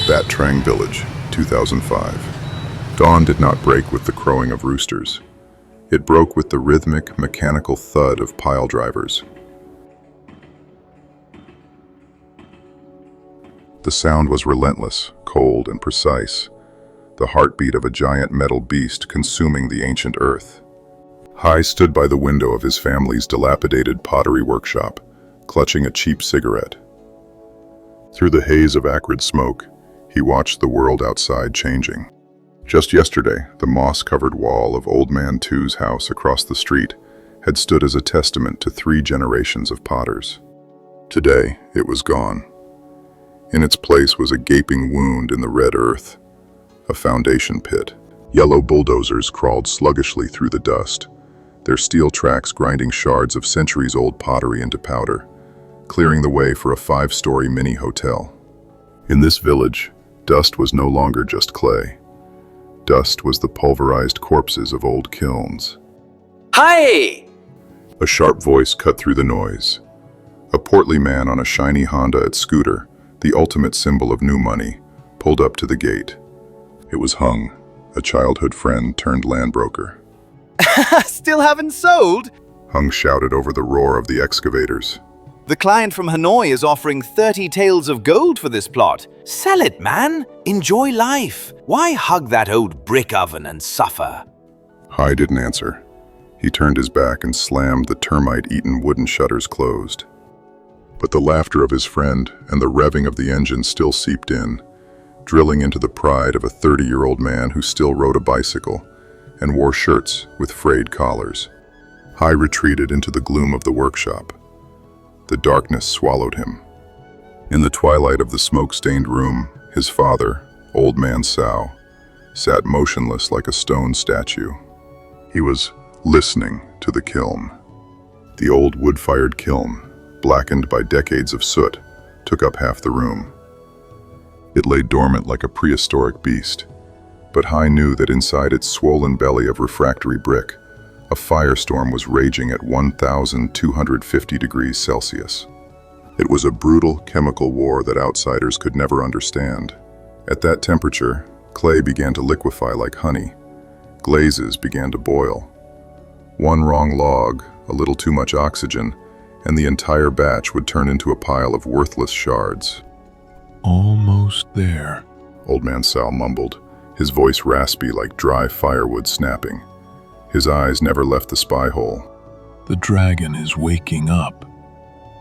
That Tràng village, 2005. Dawn did not break with the crowing of roosters. It broke with the rhythmic, mechanical thud of pile drivers. The sound was relentless, cold, and precise, the heartbeat of a giant metal beast consuming the ancient earth. Hai stood by the window of his family's dilapidated pottery workshop, clutching a cheap cigarette. Through the haze of acrid smoke, he watched the world outside changing. Just yesterday, the moss-covered wall of Old Man Two's house across the street had stood as a testament to 3 generations of potters. Today, it was gone. In its place was a gaping wound in the red earth, a foundation pit. Yellow bulldozers crawled sluggishly through the dust, their steel tracks grinding shards of centuries-old pottery into powder, clearing the way for a 5-story mini-hotel. In this village, dust was no longer just clay. Dust was the pulverized corpses of old kilns. Hi! A sharp voice cut through the noise. A portly man on a shiny Honda scooter, the ultimate symbol of new money, pulled up to the gate. It was Hung, a childhood friend turned land broker. Still haven't sold? Hung shouted over the roar of the excavators. The client from Hanoi is offering 30 taels of gold for this plot. Sell it, man. Enjoy life. Why hug that old brick oven and suffer? Hai didn't answer. He turned his back and slammed the termite-eaten wooden shutters closed. But the laughter of his friend and the revving of the engine still seeped in, drilling into the pride of a 30-year-old man who still rode a bicycle and wore shirts with frayed collars. Hai retreated into the gloom of the workshop. The darkness swallowed him. In the twilight of the smoke-stained room, his father, Old Man Sao, sat motionless like a stone statue. He was listening to the kiln. The old wood-fired kiln, blackened by decades of soot, took up half the room. It lay dormant like a prehistoric beast, but Hai knew that inside its swollen belly of refractory brick, a firestorm was raging at 1,250 degrees Celsius. It was a brutal chemical war that outsiders could never understand. At that temperature, clay began to liquefy like honey. Glazes began to boil. One wrong log, a little too much oxygen, and the entire batch would turn into a pile of worthless shards. Almost there, Old Man Sal mumbled, his voice raspy like dry firewood snapping. His eyes never left the spy hole. the dragon is waking up.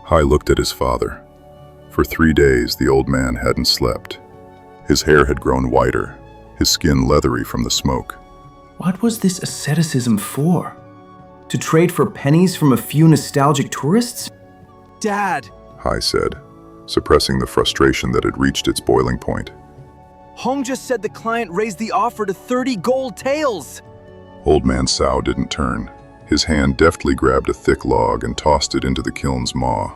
Hai looked at his father. For 3 days, the old man hadn't slept. His hair had grown whiter, his skin leathery from the smoke. What was this asceticism for? To trade for pennies from a few nostalgic tourists? Dad, Hai said, suppressing the frustration that had reached its boiling point. Hong just said the client raised the offer to 30 gold taels. Old Man Sao didn't turn. His hand deftly grabbed a thick log and tossed it into the kiln's maw.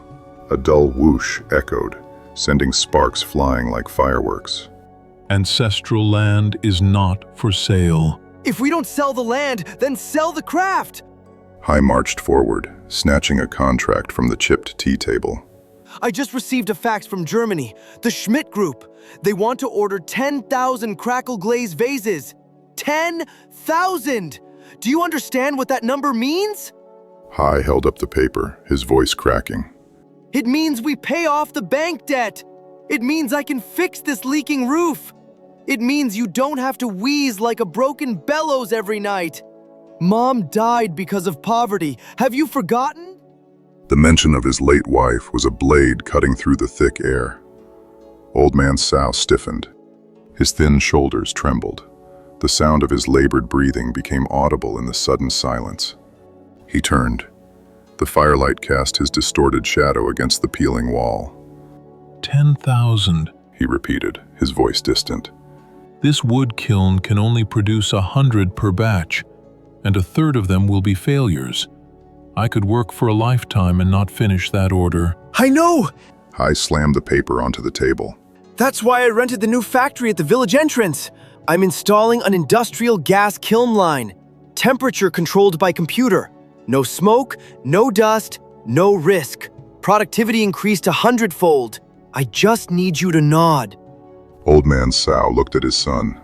A dull whoosh echoed, sending sparks flying like fireworks. Ancestral land is not for sale. If we don't sell the land, then sell the craft. Hai marched forward, snatching a contract from the chipped tea table. I just received a fax from Germany, the Schmidt Group. They want to order 10,000 crackle glaze vases. 10,000! Do you understand what that number means? Hai held up the paper, his voice cracking. It means we pay off the bank debt. It means I can fix this leaking roof. It means you don't have to wheeze like a broken bellows every night. Mom died because of poverty. Have you forgotten? The mention of his late wife was a blade cutting through the thick air. Old Man Sao stiffened. His thin shoulders trembled. The sound of his labored breathing became audible in the sudden silence. He turned. The firelight cast his distorted shadow against the peeling wall. 10,000. He repeated, his voice distant. This wood kiln can only produce 100 per batch, and a third of them will be failures. I could work for a lifetime and not finish that order. I know! Hai slammed the paper onto the table. That's why I rented the new factory at the village entrance. I'm installing an industrial gas kiln line. Temperature controlled by computer. No smoke, no dust, no risk. Productivity increased 100-fold. I just need you to nod. Old Man Sao looked at his son.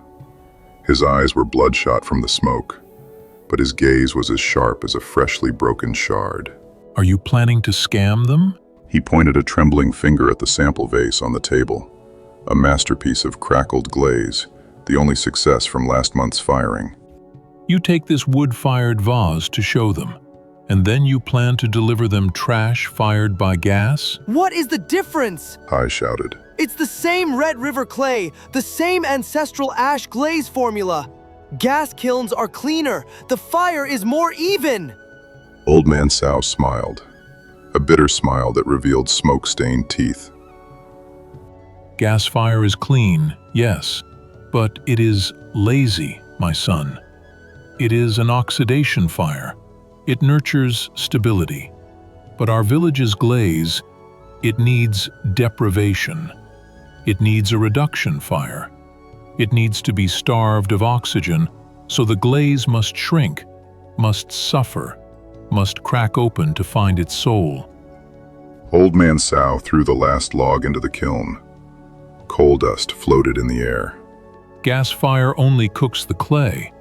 His eyes were bloodshot from the smoke, but his gaze was as sharp as a freshly broken shard. Are you planning to scam them? He pointed a trembling finger at the sample vase on the table, a masterpiece of crackled glaze, the only success from last month's firing. You take this wood-fired vase to show them, and then you plan to deliver them trash fired by gas? What is the difference? Hai shouted. It's the same Red River clay, the same ancestral ash glaze formula. Gas kilns are cleaner. The fire is more even. Old Man Sao smiled, a bitter smile that revealed smoke-stained teeth. Gas fire is clean, yes, but it is lazy, my son. It is an oxidation fire. It nurtures stability. But our village's glaze, it needs deprivation. It needs a reduction fire. It needs to be starved of oxygen, so the glaze must shrink, must suffer, must crack open to find its soul. Old Man Sao threw the last log into the kiln. Coal dust floated in the air. Gas fire only cooks the clay.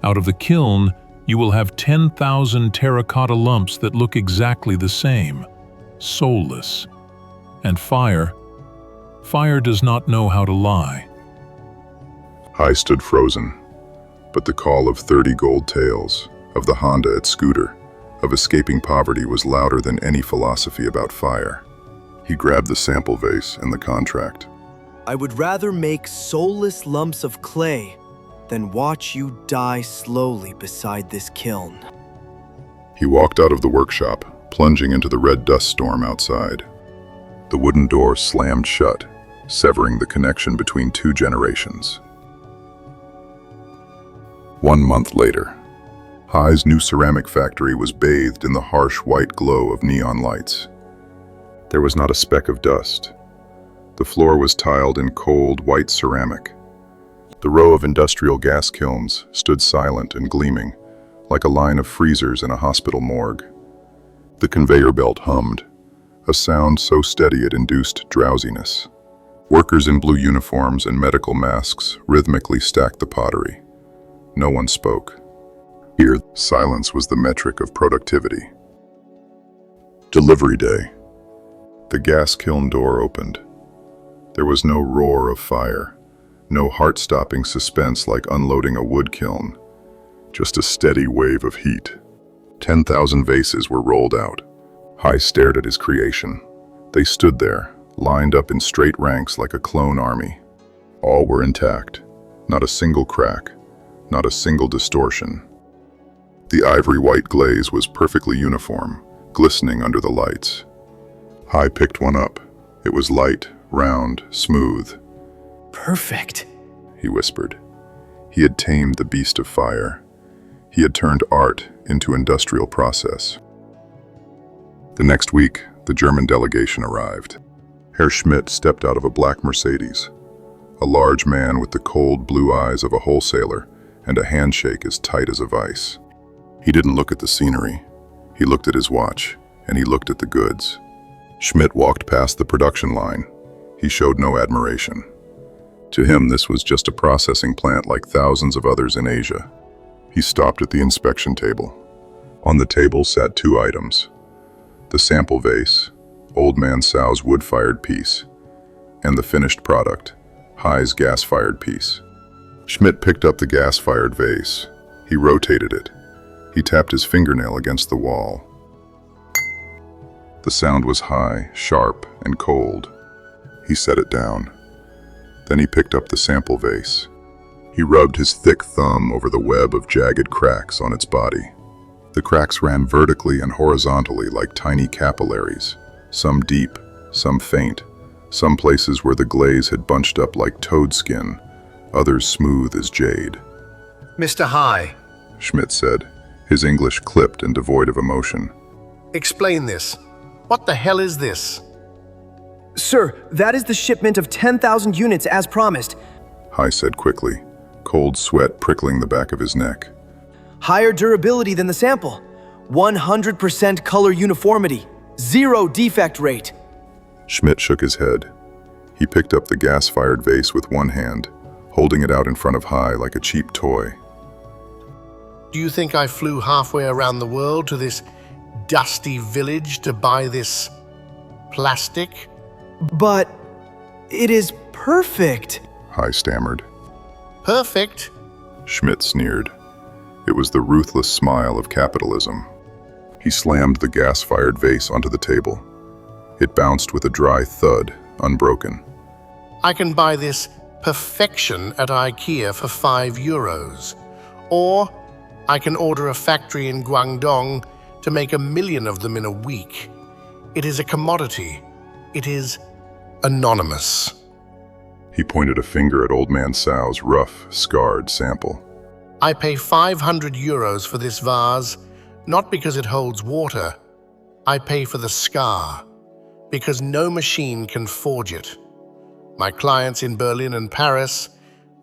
Out of the kiln, you will have 10,000 terracotta lumps that look exactly the same, soulless. And fire does not know how to lie. Hai stood frozen, but the call of 30 gold taels, of the Honda at Scooter, of escaping poverty was louder than any philosophy about fire. He grabbed the sample vase and the contract. I would rather make soulless lumps of clay than watch you die slowly beside this kiln. He walked out of the workshop, plunging into the red dust storm outside. The wooden door slammed shut, severing the connection between two generations. 1 month later, Hai's new ceramic factory was bathed in the harsh white glow of neon lights. There was not a speck of dust. The floor was tiled in cold, white ceramic. The row of industrial gas kilns stood silent and gleaming, like a line of freezers in a hospital morgue. The conveyor belt hummed, a sound so steady it induced drowsiness. Workers in blue uniforms and medical masks rhythmically stacked the pottery. No one spoke. Here, silence was the metric of productivity. Delivery day. The gas kiln door opened. There was no roar of fire, no heart-stopping suspense like unloading a wood kiln, just a steady wave of heat. 10,000 vases were rolled out. Hai stared at his creation. They stood there, lined up in straight ranks like a clone army. All were intact, not a single crack, not a single distortion. The ivory-white glaze was perfectly uniform, glistening under the lights. Hai picked one up. It was light, round, smooth. Perfect. He whispered. He had tamed the beast of fire. He had turned art into industrial process. The next week, the German delegation arrived. Herr Schmidt stepped out of a black Mercedes, a large man with the cold blue eyes of a wholesaler and a handshake as tight as a vice. He didn't look at the scenery. He looked at his watch, and he looked at the goods. Schmidt walked past the production line. He showed no admiration. To him, this was just a processing plant like thousands of others in Asia. He stopped at the inspection table. On the table sat 2 items: the sample vase, Old Man Sao's wood-fired piece, and the finished product, Hai's gas-fired piece. Schmidt picked up the gas-fired vase. He rotated it. He tapped his fingernail against the wall. The sound was high, sharp, and cold. He set it down. Then he picked up the sample vase. He rubbed his thick thumb over the web of jagged cracks on its body. The cracks ran vertically and horizontally like tiny capillaries, some deep, some faint, some places where the glaze had bunched up like toad skin, others smooth as jade. Mr. Hai, Schmidt said, his English clipped and devoid of emotion. explain this. What the hell is this? Sir, that is the shipment of 10,000 units as promised. Hai said quickly, cold sweat prickling the back of his neck. Higher durability than the sample. 100% color uniformity. 0 defect rate. Schmidt shook his head. He picked up the gas-fired vase with one hand, holding it out in front of Hai like a cheap toy. Do you think I flew halfway around the world to this dusty village to buy this plastic? But it is perfect. Hai stammered. Perfect? Schmidt sneered. It was the ruthless smile of capitalism. He slammed the gas-fired vase onto the table. It bounced with a dry thud, unbroken. I can buy this perfection at IKEA for €5. Or I can order a factory in Guangdong to make 1 million of them in a week. It is a commodity. It is anonymous. He pointed a finger at Old Man Sao's rough, scarred sample. I pay €500 for this vase, not because it holds water. I pay for the scar, because no machine can forge it. My clients in Berlin and Paris,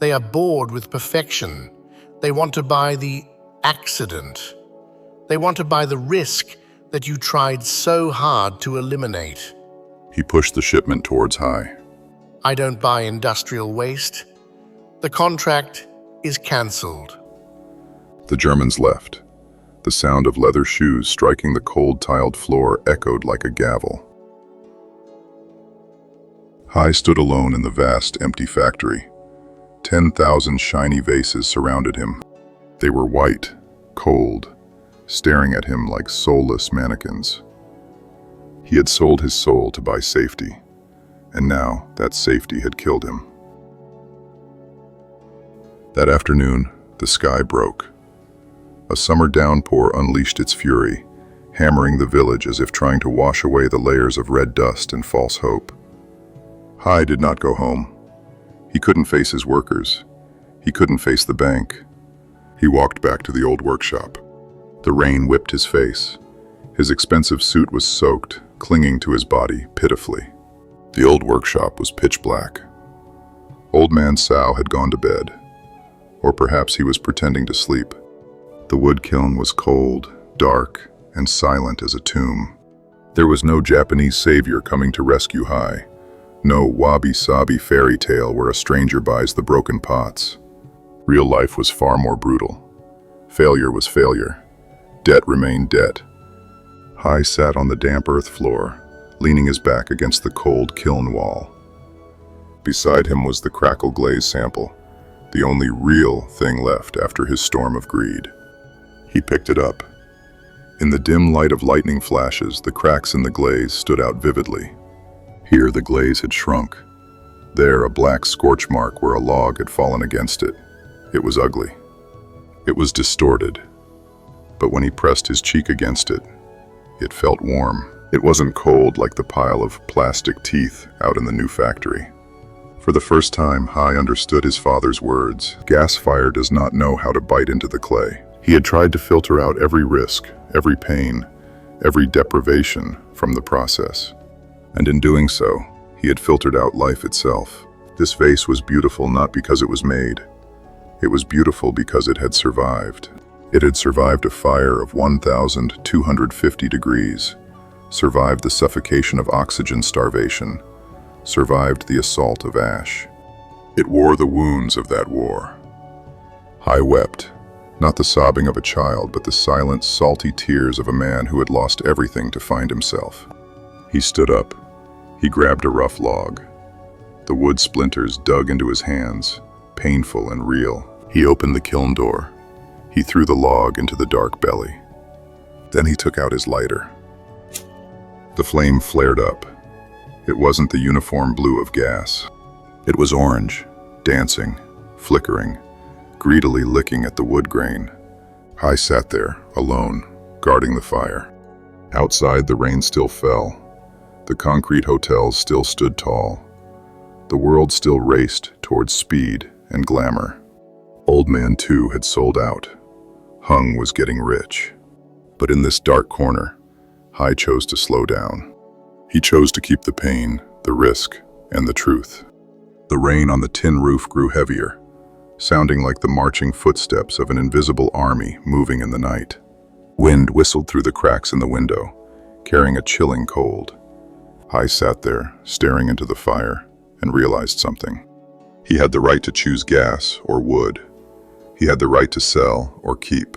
they are bored with perfection. They want to buy the accident. They want to buy the risk that you tried so hard to eliminate. He pushed the shipment towards Hai. I don't buy industrial waste. The contract is cancelled. The Germans left. The sound of leather shoes striking the cold tiled floor echoed like a gavel. Hai stood alone in the vast, empty factory. 10,000 shiny vases surrounded him. They were white, cold, staring at him like soulless mannequins. He had sold his soul to buy safety, and now that safety had killed him. That afternoon, the sky broke. A summer downpour unleashed its fury, hammering the village as if trying to wash away the layers of red dust and false hope. Hai did not go home. He couldn't face his workers. He couldn't face the bank. He walked back to the old workshop. The rain whipped his face. His expensive suit was soaked, clinging to his body pitifully. The old workshop was pitch black. Old Man Sao had gone to bed. Or perhaps he was pretending to sleep. The wood kiln was cold, dark, and silent as a tomb. There was no Japanese savior coming to rescue Hai. No wabi-sabi fairy tale where a stranger buys the broken pots. Real life was far more brutal. Failure was failure. Debt remained debt. Hai sat on the damp earth floor, leaning his back against the cold kiln wall. Beside him was the crackle glaze sample, the only real thing left after his storm of greed. He picked it up. In the dim light of lightning flashes, the cracks in the glaze stood out vividly. Here the glaze had shrunk. There a black scorch mark where a log had fallen against it. It was ugly. It was distorted. But when he pressed his cheek against it, it felt warm. It wasn't cold like the pile of plastic teeth out in the new factory. For the first time, Hai understood his father's words. Gas fire does not know how to bite into the clay. He had tried to filter out every risk, every pain, every deprivation from the process. And in doing so, he had filtered out life itself. This vase was beautiful not because it was made. It was beautiful because it had survived. It had survived a fire of 1,250 degrees, survived the suffocation of oxygen starvation, survived the assault of ash. It wore the wounds of that war. Hai wept, not the sobbing of a child, but the silent, salty tears of a man who had lost everything to find himself. He stood up. He grabbed a rough log. The wood splinters dug into his hands, painful and real. He opened the kiln door. He threw the log into the dark belly. Then he took out his lighter. The flame flared up. It wasn't the uniform blue of gas. It was orange, dancing, flickering, greedily licking at the wood grain. Hai sat there, alone, guarding the fire. Outside, the rain still fell. The concrete hotels still stood tall. The world still raced towards speed and glamour. Old Man too had sold out. Hung was getting rich. But in this dark corner, Hai chose to slow down. He chose to keep the pain, the risk, and the truth. The rain on the tin roof grew heavier, sounding like the marching footsteps of an invisible army moving in the night. Wind whistled through the cracks in the window, carrying a chilling cold. Hai sat there, staring into the fire, and realized something. He had the right to choose gas or wood. He had the right to sell or keep.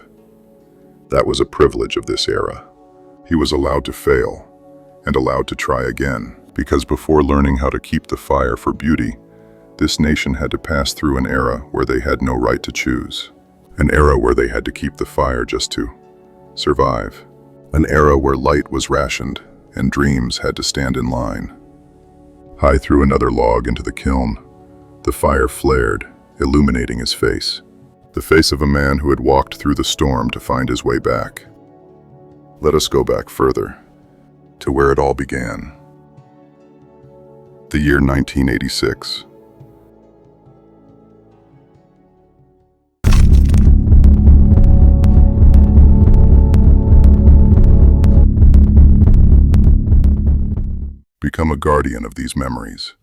That was a privilege of this era. He was allowed to fail and allowed to try again, because before learning how to keep the fire for beauty, this nation had to pass through an era where they had no right to choose. An era where they had to keep the fire just to survive. An era where light was rationed and dreams had to stand in line. Hai threw another log into the kiln. The fire flared, illuminating his face. The face of a man who had walked through the storm to find his way back. Let us go back further, to where it all began. The year 1986. Become a guardian of these memories.